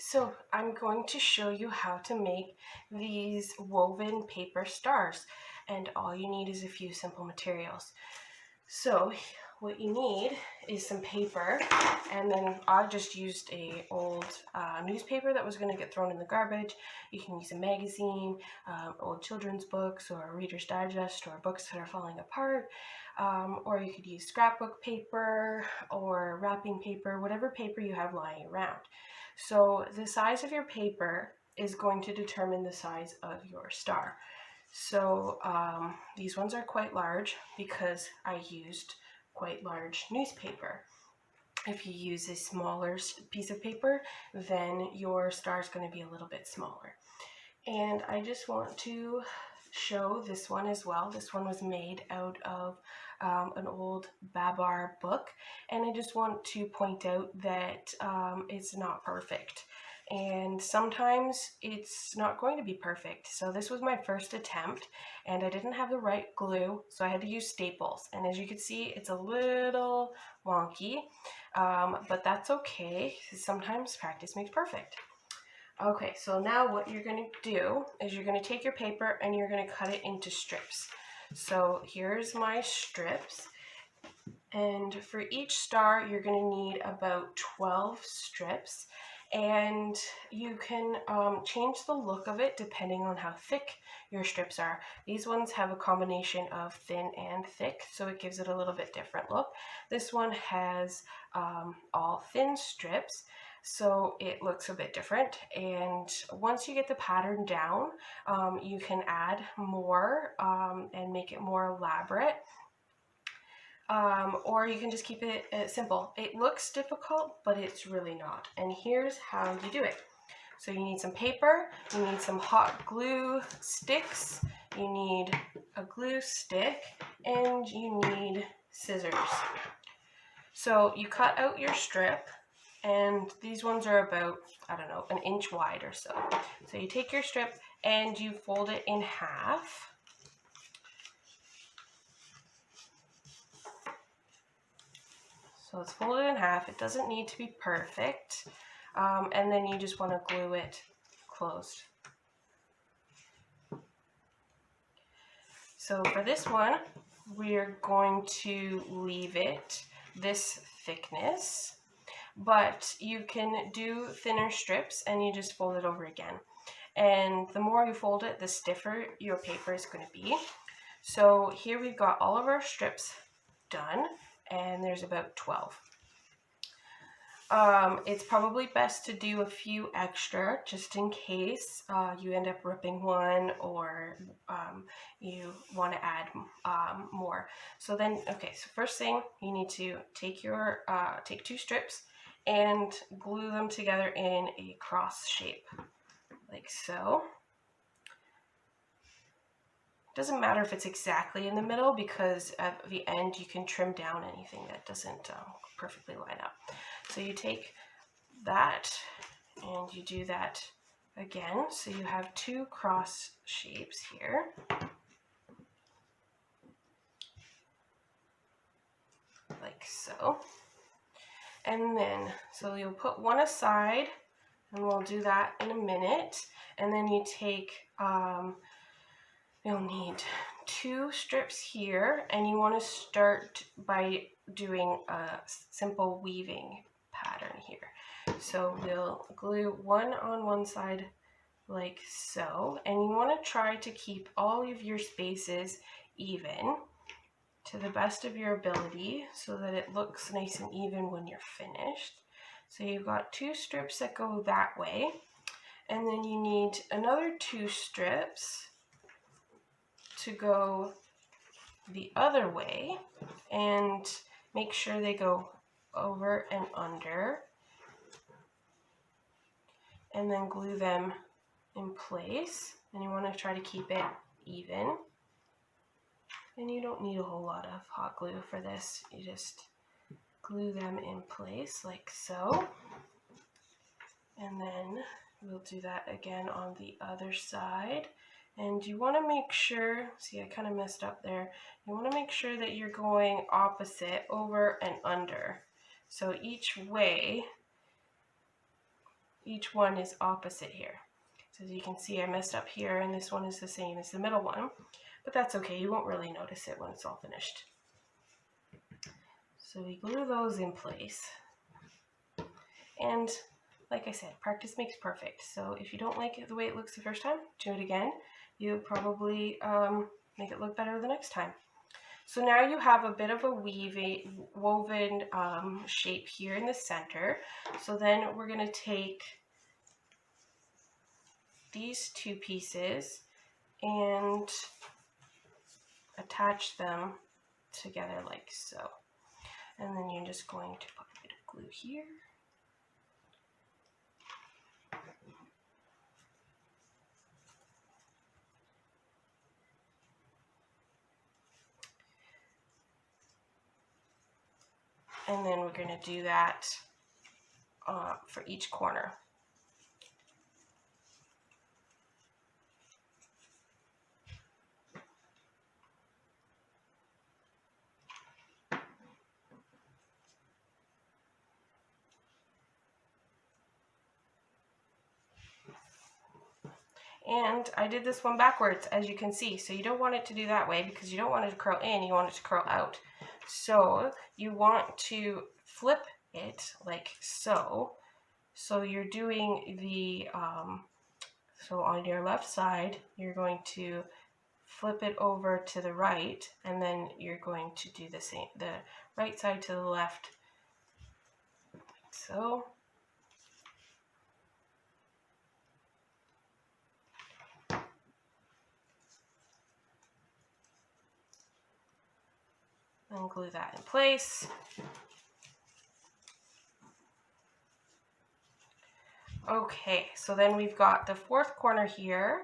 So I'm going to show you how to make these woven paper stars, and all you need is a few simple materials. So what you need is some paper, and then I just used a old newspaper that was going to get thrown in the garbage. You can use a magazine, old children's books, or a Reader's Digest, or books that are falling apart, or you could use scrapbook paper or wrapping paper, whatever paper you have lying around. So the size of your paper is going to determine the size of your star. So these ones are quite large because I used quite large newspaper. If you use a smaller piece of paper, then your star is going to be a little bit smaller. And I just want to show this one as well. This one was made out of an old Babar book, and I just want to point out that it's not perfect. And sometimes it's not going to be perfect. So this was my first attempt, and I didn't have the right glue, so I had to use staples. And as you can see, it's a little wonky, but that's okay. Sometimes practice makes perfect. Okay, so now what you're going to do is you're going to take your paper and you're going to cut it into strips. So here's my strips, and for each star you're going to need about 12 strips, and you can change the look of it depending on how thick your strips are. These ones have a combination of thin and thick, so it gives it a little bit different look. This one has all thin strips, so it looks a bit different. And once you get the pattern down, you can add more and make it more elaborate. Or you can just keep it simple. It looks difficult, but it's really not. And here's how you do it. So you need some paper, you need some hot glue sticks, you need a glue stick, and you need scissors. So you cut out your strip, and these ones are about, I don't know, an inch wide or so. So you take your strip and you fold it in half. So it's folded in half. It doesn't need to be perfect. And then you just want to glue it closed. So for this one, we're going to leave it this thickness, but you can do thinner strips and you just fold it over again. And the more you fold it, the stiffer your paper is going to be. So here we've got all of our strips done, and there's about 12. It's probably best to do a few extra just in case you end up ripping one, or you want to add more. So then, okay, so first thing, you need to take your take 2 strips and glue them together in a cross shape, like so. Doesn't matter if it's exactly in the middle, because at the end you can trim down anything that doesn't perfectly line up. So you take that and you do that again. So you have 2 cross shapes here. Like so. And then, so you'll put one aside, and we'll do that in a minute. And then you take, you'll need 2 strips here, and you want to start by doing a simple weaving pattern here. So we'll glue one on one side like so, and you want to try to keep all of your spaces even to the best of your ability so that it looks nice and even when you're finished. So you've got 2 strips that go that way, and then you need another 2 strips to go the other way, and make sure they go over and under, and then glue them in place. And you want to try to keep it even, and you don't need a whole lot of hot glue for this. You just glue them in place like so, and then we'll do that again on the other side. And you want to make sure, see, I kind of messed up there. You want to make sure that you're going opposite, over and under. So each way each one is opposite here. So as you can see, I messed up here, and this one is the same as the middle one, but that's okay. You won't really notice it when it's all finished. So we glue those in place. And like I said, practice makes perfect. So if you don't like it the way it looks the first time, do it again. You'll probably make it look better the next time. So now you have a bit of a woven shape here in the center. So then we're going to take these two pieces and attach them together like so. And then you're just going to put a bit of glue here. And then we're going to do that for each corner. And I did this one backwards, as you can see. So you don't want it to do that way because you don't want it to curl in, you want it to curl out. So you want to flip it like so. So you're doing the, so on your left side, you're going to flip it over to the right, and then you're going to do the same, the right side to the left, like so. And glue that in place. Okay, so then we've got the fourth corner here.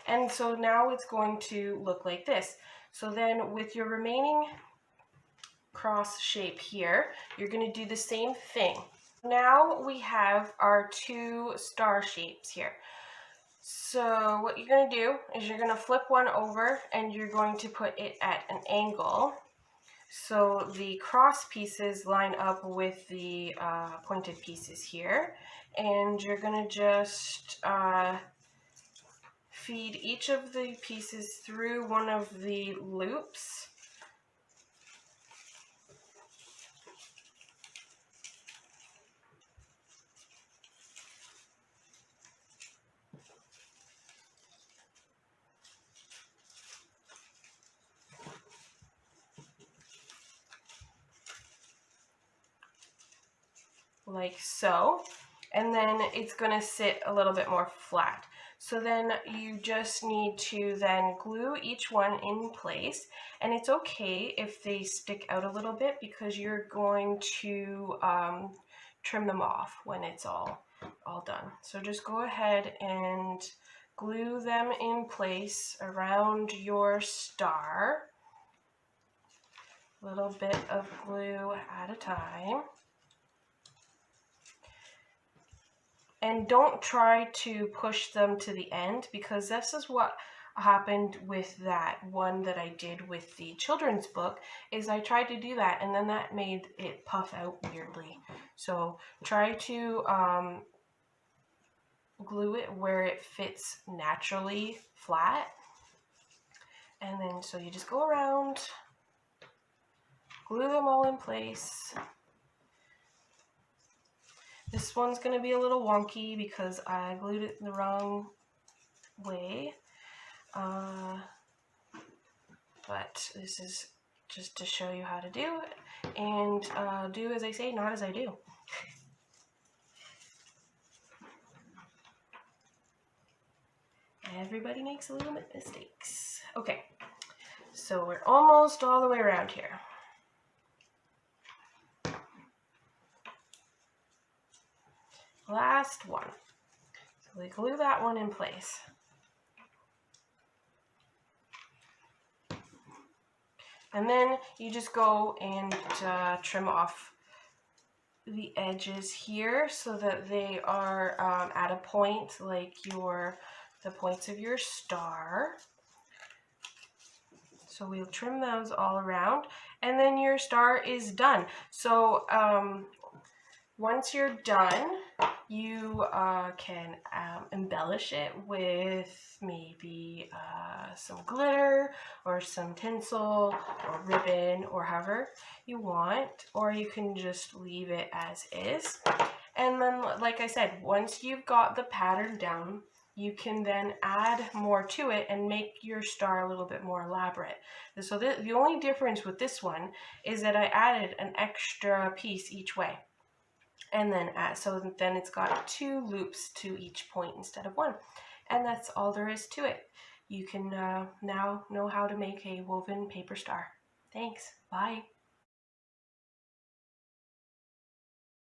And so now it's going to look like this. So then with your remaining cross shape here, you're going to do the same thing. Now we have our two star shapes here. So what you're going to do is you're going to flip one over and you're going to put it at an angle. So the cross pieces line up with the pointed pieces here. And you're going to just feed each of the pieces through one of the loops. Like so, and then it's going to sit a little bit more flat. So then you just need to then glue each one in place, and it's okay if they stick out a little bit because you're going to trim them off when it's all done. So just go ahead and glue them in place around your star, a little bit of glue at a time. And don't try to push them to the end, because this is what happened with that one that I did with the children's book, is I tried to do that and then that made it puff out weirdly. So try to glue it where it fits naturally flat. And then so you just go around, glue them all in place. This one's going to be a little wonky because I glued it the wrong way, but this is just to show you how to do it, and do as I say, not as I do. Everybody makes a little bit mistakes. Okay, so we're almost all the way around here. Last one. So we glue that one in place. And then you just go and trim off the edges here so that they are at a point like your the points of your star. So we'll trim those all around, and then your star is done. So once you're done, you can embellish it with maybe some glitter or some tinsel or ribbon or however you want, or you can just leave it as is. And then, like I said, once you've got the pattern down, you can then add more to it and make your star a little bit more elaborate. So the only difference with this one is that I added an extra piece each way. And then so then it's got 2 loops to each point instead of 1. And that's all there is to it. You can now know how to make a woven paper star. Thanks. Bye.